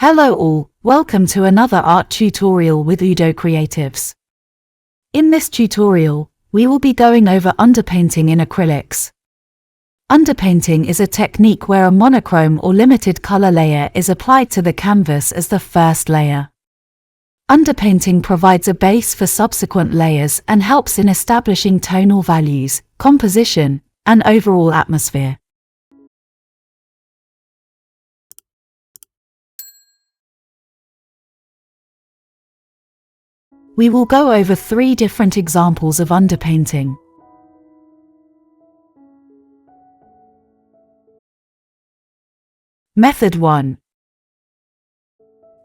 Hello all, welcome to another art tutorial with UdoCreatives. In this tutorial, we will be going over underpainting in acrylics. Underpainting is a technique where a monochrome or limited color layer is applied to the canvas as the first layer. Underpainting provides a base for subsequent layers and helps in establishing tonal values, composition, and overall atmosphere. We will go over 3 different examples of underpainting. Method 1.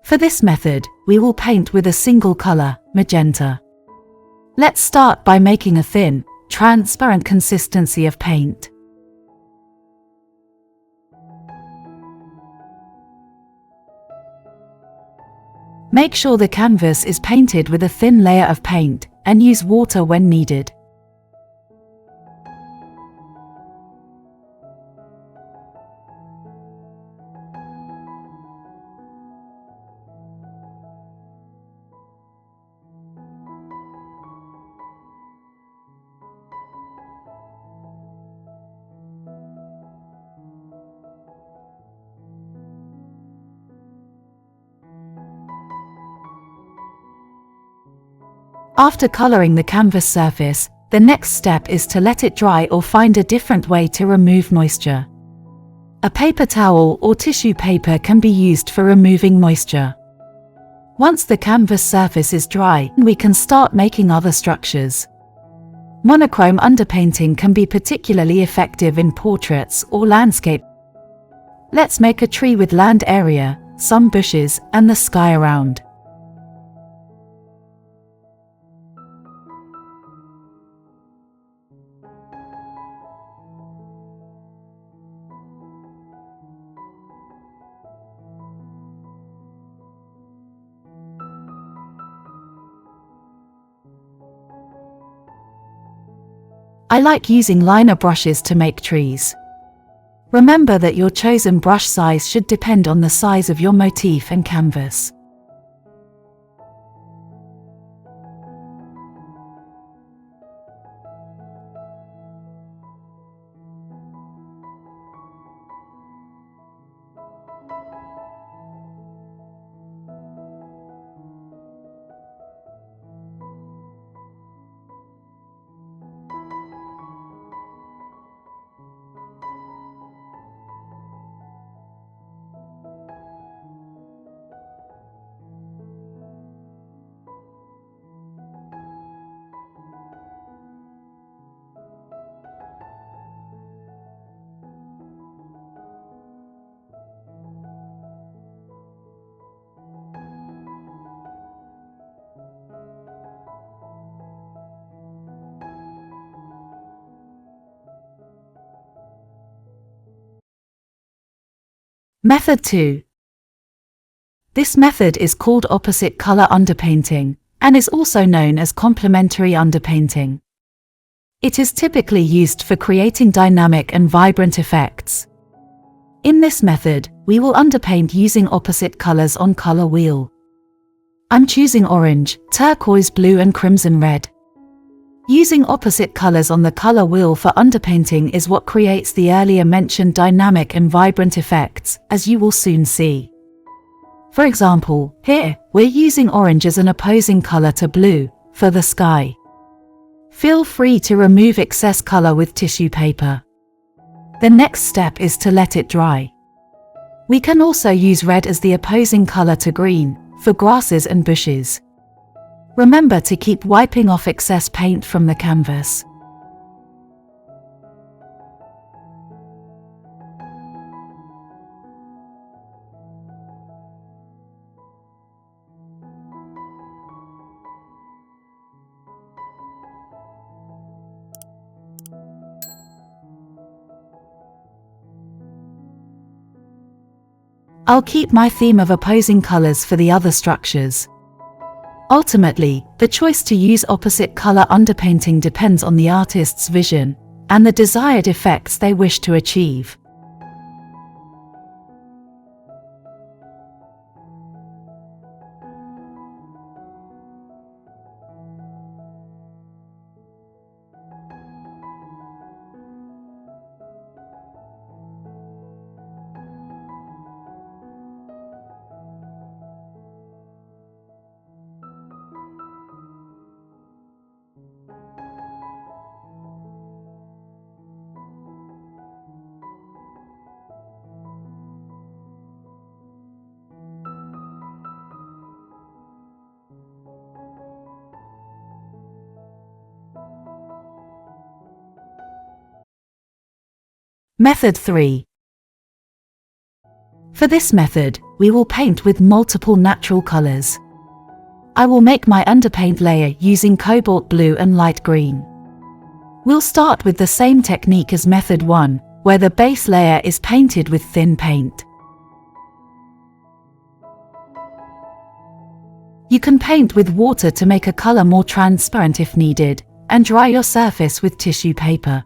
For this method, we will paint with a single color, magenta. Let's start by making a thin, transparent consistency of paint. Make sure the canvas is painted with a thin layer of paint, and use water when needed. After coloring the canvas surface, the next step is to let it dry or find a different way to remove moisture. A paper towel or tissue paper can be used for removing moisture. Once the canvas surface is dry, we can start making other structures. Monochrome underpainting can be particularly effective in portraits or landscape. Let's make a tree with land area, some bushes, and the sky around. I like using liner brushes to make trees. Remember that your chosen brush size should depend on the size of your motif and canvas. Method 2. This method is called opposite color underpainting, and is also known as complementary underpainting. It is typically used for creating dynamic and vibrant effects. In this method, we will underpaint using opposite colors on color wheel. I'm choosing orange, turquoise blue and crimson red. Using opposite colors on the color wheel for underpainting is what creates the earlier mentioned dynamic and vibrant effects, as you will soon see. For example, here, we're using orange as an opposing color to blue, for the sky. Feel free to remove excess color with tissue paper. The next step is to let it dry. We can also use red as the opposing color to green, for grasses and bushes. Remember to keep wiping off excess paint from the canvas. I'll keep my theme of opposing colors for the other structures. Ultimately, the choice to use opposite color underpainting depends on the artist's vision and the desired effects they wish to achieve. Method 3. For this method, we will paint with multiple natural colors. I will make my underpaint layer using cobalt blue and light green. We'll start with the same technique as method 1, where the base layer is painted with thin paint. You can paint with water to make a color more transparent if needed, and dry your surface with tissue paper.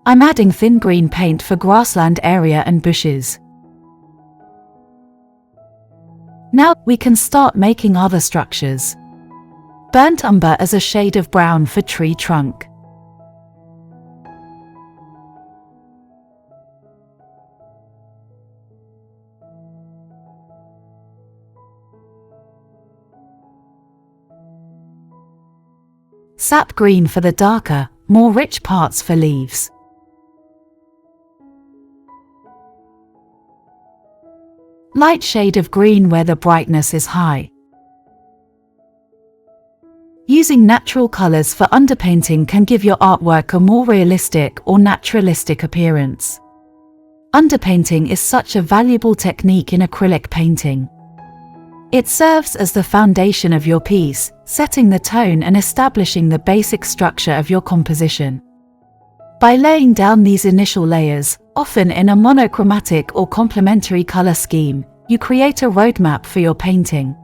I'm adding thin green paint for grassland area and bushes. Now we can start making other structures. Burnt umber as a shade of brown for tree trunk. Sap green for the darker, more rich parts for leaves. Light shade of green where the brightness is high. Using natural colors for underpainting can give your artwork a more realistic or naturalistic appearance. Underpainting is such a valuable technique in acrylic painting. It serves as the foundation of your piece, setting the tone and establishing the basic structure of your composition. By laying down these initial layers, often in a monochromatic or complementary color scheme, you create a roadmap for your painting.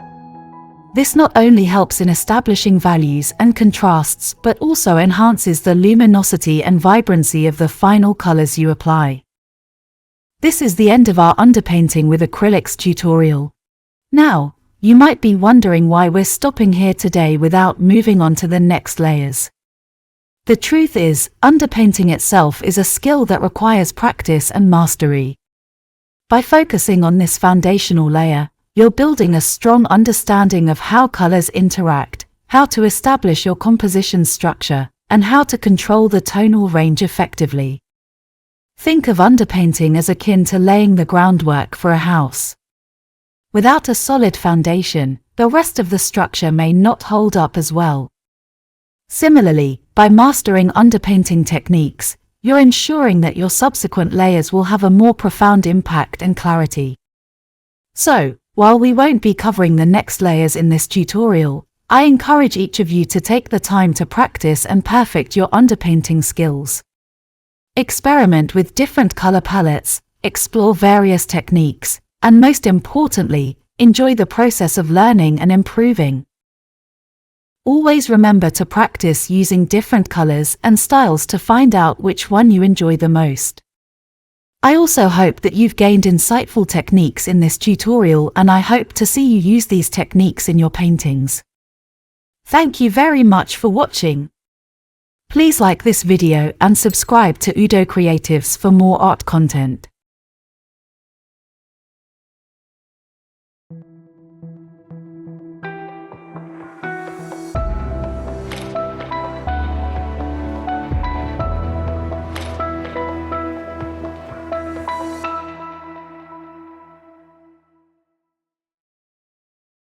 This not only helps in establishing values and contrasts but also enhances the luminosity and vibrancy of the final colors you apply. This is the end of our underpainting with acrylics tutorial. Now, you might be wondering why we're stopping here today without moving on to the next layers. The truth is, underpainting itself is a skill that requires practice and mastery. By focusing on this foundational layer, you're building a strong understanding of how colors interact, how to establish your composition structure, and how to control the tonal range effectively. Think of underpainting as akin to laying the groundwork for a house. Without a solid foundation, the rest of the structure may not hold up as well. Similarly, by mastering underpainting techniques, you're ensuring that your subsequent layers will have a more profound impact and clarity. So, while we won't be covering the next layers in this tutorial, I encourage each of you to take the time to practice and perfect your underpainting skills. Experiment with different color palettes, explore various techniques, and most importantly, enjoy the process of learning and improving. Always remember to practice using different colors and styles to find out which one you enjoy the most. I also hope that you've gained insightful techniques in this tutorial, and I hope to see you use these techniques in your paintings. Thank you very much for watching. Please like this video and subscribe to UdoCreatives for more art content.